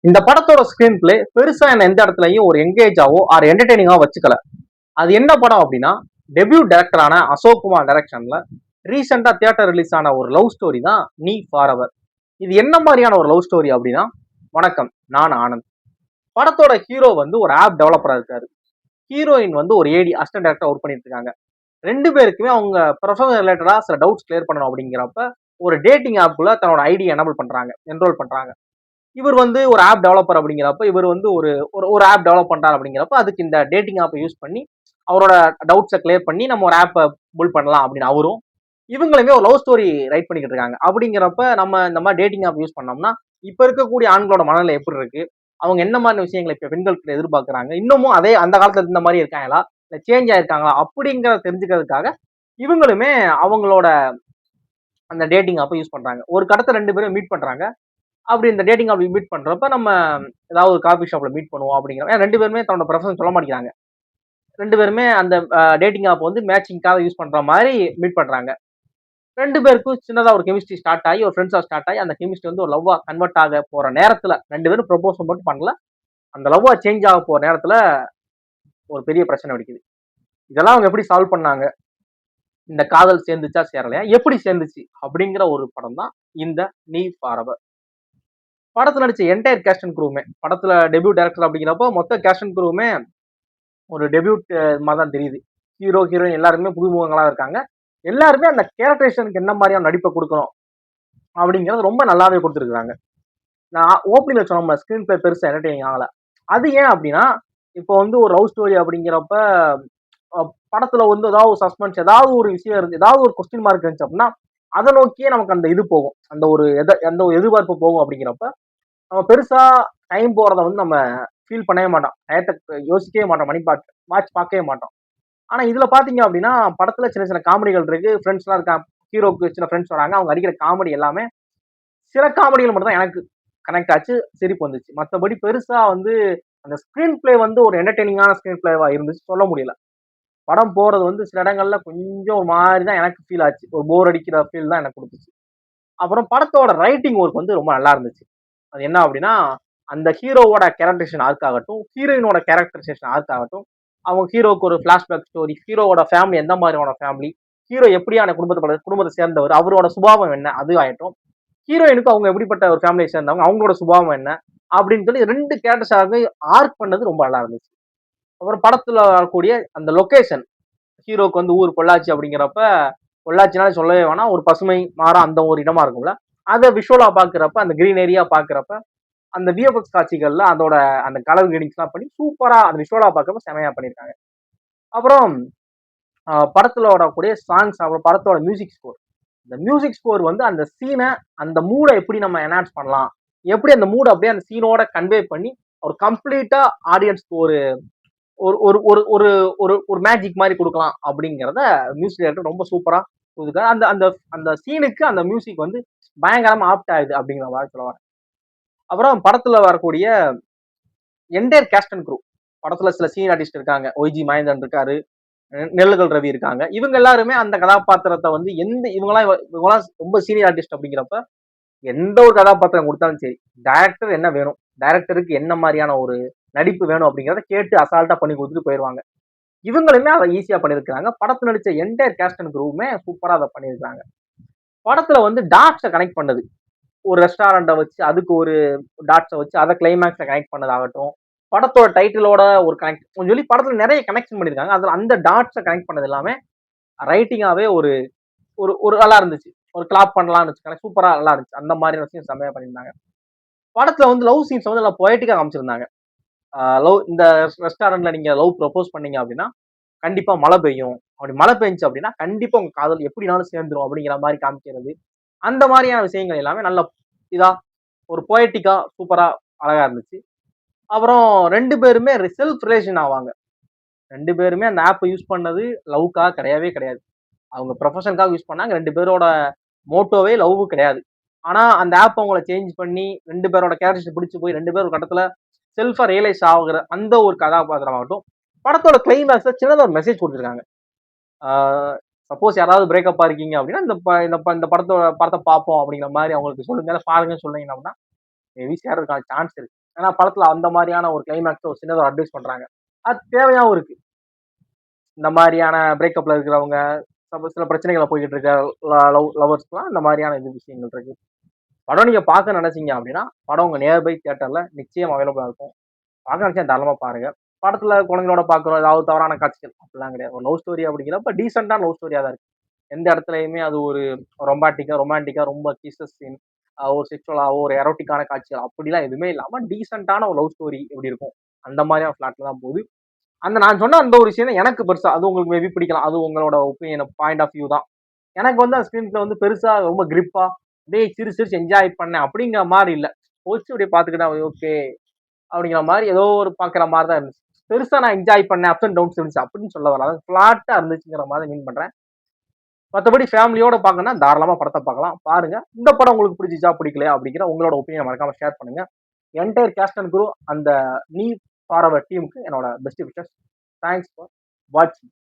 இந்த படத்தோட screen play பெருசா என்ன எந்த இடத்துலயும் ஒரு எங்கேஜாவோ ஆர் என்டர்டெய்னிங்கா வச்சுக்கல. அது என்ன படம் அப்படின்னா, டெபியூ டைரக்டரான அசோக் குமார் டைரக்ஷன்ல ரீசெண்டா தியேட்டர் ரிலீஸ் ஆன ஒரு லவ் ஸ்டோரி தான் நீ ஃபாரெவர். இது என்ன மாதிரியான ஒரு லவ் ஸ்டோரி அப்படின்னா, வணக்கம், நான் ஆனந்த். படத்தோட ஹீரோ வந்து ஒரு ஆப் டெவலப்பரா இருக்காரு. ஹீரோயின் வந்து ஒரு ஏடி அசிஸ்டன்ட் டைரக்டரா ஒர்க் பண்ணிட்டு இருக்காங்க. ரெண்டு பேருக்குமே அவங்க ப்ரொஃபஷனல் ரிலேட்டடா சில டவுட்ஸ் கிளியர் பண்ணணும் அப்படிங்கிறப்ப ஒரு டேட்டிங் ஆப்குள்ள தன்னோட ஐடி எனபிள் பண்றாங்க, என்ரோல் பண்றாங்க. இவர் வந்து ஒரு ஆப் டெவலப்பர் அப்படிங்கிறப்ப இவர் வந்து ஒரு ஒரு ஆப் டெவலப் பண்றாரு அப்படிங்கிறப்ப அதுக்கு இந்த டேட்டிங் ஆப்பை யூஸ் பண்ணி அவரோட டவுட்ஸை கிளியர் பண்ணி நம்ம ஒரு ஆப்பை புல் பண்ணலாம் அப்படின்னு அவரும் இவங்களுமே ஒரு லவ் ஸ்டோரி ரைட் பண்ணிக்கிட்டு இருக்காங்க. அப்படிங்கிறப்ப நம்ம இந்த மாதிரி டேட்டிங் ஆப் யூஸ் பண்ணோம்னா இப்ப இருக்கக்கூடிய ஆண்களோட மனநிலை எப்படி இருக்கு, அவங்க என்ன மாதிரி விஷயங்களை இப்ப பெண்கள் கிட்ட எதிர்பார்க்கறாங்க, இன்னமும் அதே அந்த காலத்துல இருந்த மாதிரி இருக்காங்களா இல்ல சேஞ்ச் ஆயிருக்காங்களா அப்படிங்கிறத தெரிஞ்சுக்கிறதுக்காக இவங்களுமே அவங்களோட அந்த டேட்டிங் ஆப்பை யூஸ் பண்றாங்க. ஒரு கடத்தை ரெண்டு பேரும் மீட் பண்றாங்க. அப்படி இந்த டேட்டிங் அப்படி மீட் பண்றப்ப நம்ம ஏதாவது ஒரு காஃபி ஷாப்ல மீட் பண்ணுவோம் அப்படிங்கிற ரெண்டு பேருமே தன்னோட ப்ரெஃபரன்ஸ் சொல்ல மாட்டேங்கிறாங்க. ரெண்டு பேருமே அந்த டேட்டிங் ஆப் வந்து மேட்சிங்காக யூஸ் பண்ற மாதிரி மீட் பண்றாங்க. ரெண்டு பேருக்கும் சின்னதா ஒரு கெமிஸ்ட்ரி ஸ்டார்ட் ஆகி ஒரு ஃப்ரெண்ட்ஸா ஸ்டார்ட் ஆகி அந்த கெமிஸ்ட்ரி வந்து ஒரு லவ்வா கன்வெர்ட் ஆக போற நேரத்துல ரெண்டு பேரும் ப்ரொபோஸ் மட்டும் பண்ணல. அந்த லவ்வா சேஞ்ச் ஆக போற நேரத்துல ஒரு பெரிய பிரச்சனை வெடிக்குது. இதெல்லாம் அவங்க எப்படி சால்வ் பண்ணாங்க, இந்த காதல் சேர்ந்துச்சா சேரலையா, எப்படி சேர்ந்துச்சு அப்படிங்கிற ஒரு படம் தான் இந்த நீ ஃபாரெவர். படத்துல நடிச்ச என்டையர் கேஸ்ட் அண்ட் குரூவுமே, படத்துல டெபியூ டைரக்டர் அப்படிங்கிறப்போ மொத்த கேஸ்ட் அண்ட் குரூவுமே ஒரு டெபியூட் மாதிரி தான் தெரியுது. ஹீரோ ஹீரோயின் எல்லாருமே புதுமுகங்களா இருக்காங்க. எல்லாருமே அந்த கேரக்டரைசேஷனுக்கு என்ன மாதிரியான நடிப்பை கொடுக்கணும் அப்படிங்கிறது ரொம்ப நல்லாவே கொடுத்துருக்காங்க. நான் ஓப்பனிங்ல சொன்ன ஸ்கிரீன் பிளே பெருசா என்டர்டெய்னிங் ஆகல. அது ஏன் அப்படின்னா, இப்போ வந்து ஒரு லவ் ஸ்டோரி அப்படிங்கிறப்ப படத்துல வந்து ஏதாவது ஒரு சஸ்பென்ஸ், ஏதாவது ஒரு விஷயம் இருந்து, ஏதாவது ஒரு கொஸ்டின் மார்க் இருந்துச்சு அப்படின்னா அதை நோக்கியே நமக்கு அந்த இது போகும், அந்த ஒரு எந்த ஒரு எதிர்பார்ப்பு போகும். அப்படிங்கிறப்ப நம்ம பெருசா டைம் போறத வந்து நம்ம ஃபீல் பண்ணவே மாட்டோம், டயத்தை யோசிக்கவே மாட்டோம், மணி வாட்ச் பார்க்கவே மாட்டோம். ஆனா இதுல பாத்தீங்க அப்படின்னா படத்துல சின்ன சின்ன காமெடிகள் இருக்கு, ஃப்ரெண்ட்ஸ் எல்லாம் இருக்காங்க, ஹீரோக்கு சின்ன ஃப்ரெண்ட்ஸ் வராங்க, அவங்க அடிக்கிற காமெடி எல்லாமே சில காமெடிகள் மட்டும் தான் எனக்கு கனெக்ட் ஆச்சு, சிரிப்பு வந்துச்சு. மற்றபடி பெருசா வந்து அந்த ஸ்கிரீன் பிளே வந்து ஒரு என்டர்டெய்னிங்கான ஸ்கிரீன் பிளேவா இருந்துச்சு சொல்ல முடியல. படம் போறது வந்து சில இடங்கள்ல கொஞ்சம் ஒரு மாதிரி தான் எனக்கு ஃபீல் ஆச்சு, ஒரு போர் அடிக்கிற ஃபீல் தான் எனக்கு கொடுத்துச்சு. அப்புறம் படத்தோட ரைட்டிங் ஒர்க் வந்து ரொம்ப நல்லா இருந்துச்சு. அது என்ன அப்படின்னா, அந்த ஹீரோவோட கேரக்டரைசேஷன் ஆர்க் ஆகட்டும், ஹீரோயினோட கேரக்டரைசேஷன் ஆர்க் ஆகட்டும், அவங்க ஹீரோக்கு ஒரு பிளாஷ்பேக் ஸ்டோரி, ஹீரோவோட ஃபேமிலி எந்த மாதிரியான ஃபேமிலி, ஹீரோ எப்படியான குடும்பத்தை சேர்ந்தவர், அவரோட சுபாவம் என்ன அது ஆகட்டும், ஹீரோயினுக்கு அவங்க எப்படிப்பட்ட ஒரு ஃபேமிலியை சேர்ந்தவங்க, அவங்களோட சுபாவம் என்ன அப்படின்னு சொல்லி ரெண்டு கேரக்டர்ஸாகவே ஆர்க் பண்ணது ரொம்ப நல்லா இருந்துச்சு. அப்புறம் படத்துல வரக்கூடிய அந்த லொகேஷன், ஹீரோக்கு வந்து ஊர் பொள்ளாச்சி அப்படிங்கிறப்ப பொள்ளாச்சினாலே சொல்லவே வேணாம், ஒரு பசுமை மாறா அந்த ஒரு இடமா இருக்கும்ல, அதை விஷுவலா பாக்குறப்ப அந்த கிரீன் ஏரியா பாக்குறப்ப அந்த விஎஃப்எக்ஸ் காட்சிகள்ல அதோட அந்த கலர் கிரேடிங்ஸ் எல்லாம் பண்ணி சூப்பரா அந்த விஷுவலா பார்க்கப்ப செமையா பண்ணியிருக்காங்க. அப்புறம் படத்துல வரக்கூடிய சாங்ஸ், அப்புறம் படத்தோட மியூசிக் ஸ்கோர், இந்த மியூசிக் ஸ்கோர் வந்து அந்த சீனை அந்த மூடை எப்படி நம்ம என்ஹான்ஸ் பண்ணலாம், எப்படி அந்த மூடை அப்படியே அந்த சீனோட கன்வே பண்ணி ஒரு கம்ப்ளீட்டா ஆடியன்ஸ்க்கு ஒரு ஒரு ஒரு ஒரு ஒரு ஒரு ஒரு மேஜிக் மாதிரி கொடுக்கலாம் அப்படிங்கிறத மியூசிக் டைரக்டர் ரொம்ப சூப்பரா கொடுத்துருக்காரு. அந்த அந்த அந்த சீனுக்கு அந்த மியூசிக் வந்து பயங்கரமா ஆப்ட் ஆகுது அப்படிங்கிற மாதிரி சொல்ல வரேன். அப்புறம் படத்துல வரக்கூடிய என்டையர் கேஸ்ட் அண்ட் க்ரூ, படத்துல சில சீனியர் ஆர்டிஸ்ட் இருக்காங்க, ஒய்ஜி மகேந்திரன் இருக்காரு, நெல்லுகள் ரவி இருக்காங்க, இவங்க எல்லாருமே அந்த கதாபாத்திரத்தை வந்து இவங்கெல்லாம் ரொம்ப சீனியர் ஆர்டிஸ்ட் அப்படிங்கிறப்ப எந்த ஒரு கதாபாத்திரம் கொடுத்தாலும் சரி, டைரக்டர் என்ன வேணும், டைரக்டருக்கு என்ன மாதிரியான ஒரு நடிப்பு வேணும் அப்படிங்கிறத கேட்டு அசால்ட்டா பண்ணி கொடுத்துட்டு போயிடுவாங்க. இவங்களுமே அதை ஈஸியா பண்ணியிருக்காங்க. படத்துல நடிச்ச என்டையர் கேஸ்ட் அண்ட் க்ரூவுமே சூப்பரா அதை பண்ணியிருக்காங்க. படத்துல வந்து டாட்ஸை கனெக்ட் பண்ணது, ஒரு ரெஸ்டாரண்ட்டை வச்சு அதுக்கு ஒரு டாட்ஸை வச்சு அதை கிளைமேக்ஸை கனெக்ட் பண்ணதாகட்டும், படத்தோட டைட்டிலோட ஒரு கனெக்ட் சொல்லி படத்துல நிறைய கனெக்ஷன் பண்ணியிருக்காங்க. அதுல அந்த டாட்ஸை கனெக்ட் பண்ணது எல்லாமே ரைட்டிங்காவே ஒரு ஒரு ஒரு நல்லா இருந்துச்சு, ஒரு கிளாப் பண்ணலாம்னு வச்சுக்கோங்க, சூப்பரா நல்லா இருந்துச்சு. அந்த மாதிரி விஷயம் செம்மையா பண்ணியிருந்தாங்க. படத்துல வந்து லவ் சீன்ஸ் வந்து நல்லா பொயட்டிக்கா காமிச்சிருந்தாங்க. லவ் இந்த ரெஸ்டாரண்ட்ல நீங்க லவ் ப்ரொபோஸ் பண்ணீங்க அப்படின்னா கண்டிப்பா மழை பெய்யும், அப்படி மழை பெஞ்சு அப்படின்னா கண்டிப்பா உங்க காதல் எப்படினாலும் சேர்ந்துரும் அப்படிங்கிற மாதிரி காமிக்கிறது, அந்த மாதிரியான விஷயங்கள் எல்லாமே நல்ல இதா ஒரு பொயட்டிக்கா சூப்பரா அழகா இருந்துச்சு. அப்புறம் ரெண்டு பேருமே செல்ஃப் ரிலேஷன் ஆவாங்க. ரெண்டு பேருமே அந்த ஆப் யூஸ் பண்ணது லவ்க்காக கிடையவே கிடையாது, அவங்க ப்ரொஃபஷனுக்காக யூஸ் பண்ணாங்க. ரெண்டு பேரோட மோட்டோவே லவ் கிடையாது. ஆனா அந்த ஆப் அவங்கள சேஞ்ச் பண்ணி ரெண்டு பேரோட கேரக்டர்ஸ் பிடிச்சு போய் ரெண்டு பேரும் ஒரு கட்டத்துல செல்ஃபா ரியலைஸ் ஆகுற அந்த ஒரு கதாபாத்திரமாகட்டும், படத்தோட கிளைமேக்ஸ்ல சின்னதா ஒரு மெசேஜ் கொடுத்துருக்காங்க. சப்போஸ் யாராவது பிரேக்கப்பா இருக்கீங்க அப்படின்னா இந்த படத்தை பார்ப்போம் அப்படிங்கிற மாதிரி அவங்களுக்கு சொல்லுங்க, பாருங்க சொன்னீங்கன்னா மேபி சேர்றதுக்கான சான்ஸ் இருக்கு. ஏன்னா படத்துல அந்த மாதிரியான ஒரு கிளைமேக்ஸ் ஒரு சின்னதாக அட்வைஸ் பண்றாங்க. அது தேவையாவும் இருக்கு. இந்த மாதிரியான பிரேக்கப்ல இருக்கிறவங்க, சில பிரச்சனைகளை போய்கிட்டு இருக்க லவர்ஸ்க்குலாம் இந்த மாதிரியான இது விஷயங்கள் இருக்கு. படம் நீங்க பார்க்க நினைச்சீங்க அப்படின்னா, படம் உங்க நியர்பை தியேட்டர்ல நிச்சயம் அவைலபிளா இருக்கும். பார்க்க நினைச்சா தாராளமா பாருங்க. படத்துல குழந்தைகளோட பார்க்குறோம், ஏதாவது தவறான காட்சிகள் அப்படிலாம் கிடையாது. ஒரு லவ் ஸ்டோரி அப்படிங்கிறப்ப டீசென்ட்டான லவ் ஸ்டோரியா தான் இருக்கு. எந்த இடத்துலயுமே அது ஒரு ரொமான்டிக்கா ரொம்ப கிஸ்ஸஸ் சீன், ஒரு செக்சுவலாவோ, ஒரு எரோட்டிக்கான காட்சிகள் அப்படிலாம் எதுவுமே இல்லாம டீசென்ட்டான ஒரு லவ் ஸ்டோரி எப்படி இருக்கும்? அந்த மாதிரியான ஃபிளாட்ல தான் போகுது. அந்த நான் சொன்ன அந்த ஒரு விஷயம் தான் எனக்கு பெருசா. அது உங்களுக்கு மேபி பிடிக்கலாம். அது உங்களோட ஒப்பீனியன், பாயிண்ட் ஆஃப் வியூ தான். எனக்கு வந்து அந்த ஸ்கிரீன் பிளே வந்து பெருசா ரொம்ப கிரிப்பா, அப்படியே சிரிச்சு சிரிச்சு என்ஜாய் பண்ணேன் அப்படிங்கிற மாரி இல்ல. போச்சு அப்படியே பார்த்துக்கிட்டேன் ஓகே. அப்படிங்கிற மாரி ஏதோ ஒரு பார்க்குற மாரி தான் இருந்துச்சு. பெருசா நான் என்ஜாய் பண்ணேன். அப்ஸ் அண்ட் டவுன்ஸ் இருந்துச்சு அப்படின்னு சொல்ல வரல. அதாவது ஃபிளாட்டா இருந்துச்சுங்கிற மாரி மீன் பண்றேன். மத்தபடி ஃபேமிலியோட பார்க்கணும்னா தாராளமா படத்த பார்க்கலாம். பாருங்க. இந்த படம் உங்களுக்கு பிடிச்சிச்சா, பிடிக்கலையா அப்படிங்கிற உங்களோட ஒப்பீனியன் மறக்காம ஷேர் பண்ணுங்க. என்டையர் காஸ்ட் அண்ட் குரூ அந்த நீ ஃபார் அவர் டீமுக்கு என்னோட பெஸ்ட் விஷஸ். தேங்க்ஸ் ஃபார் வாட்சிங்.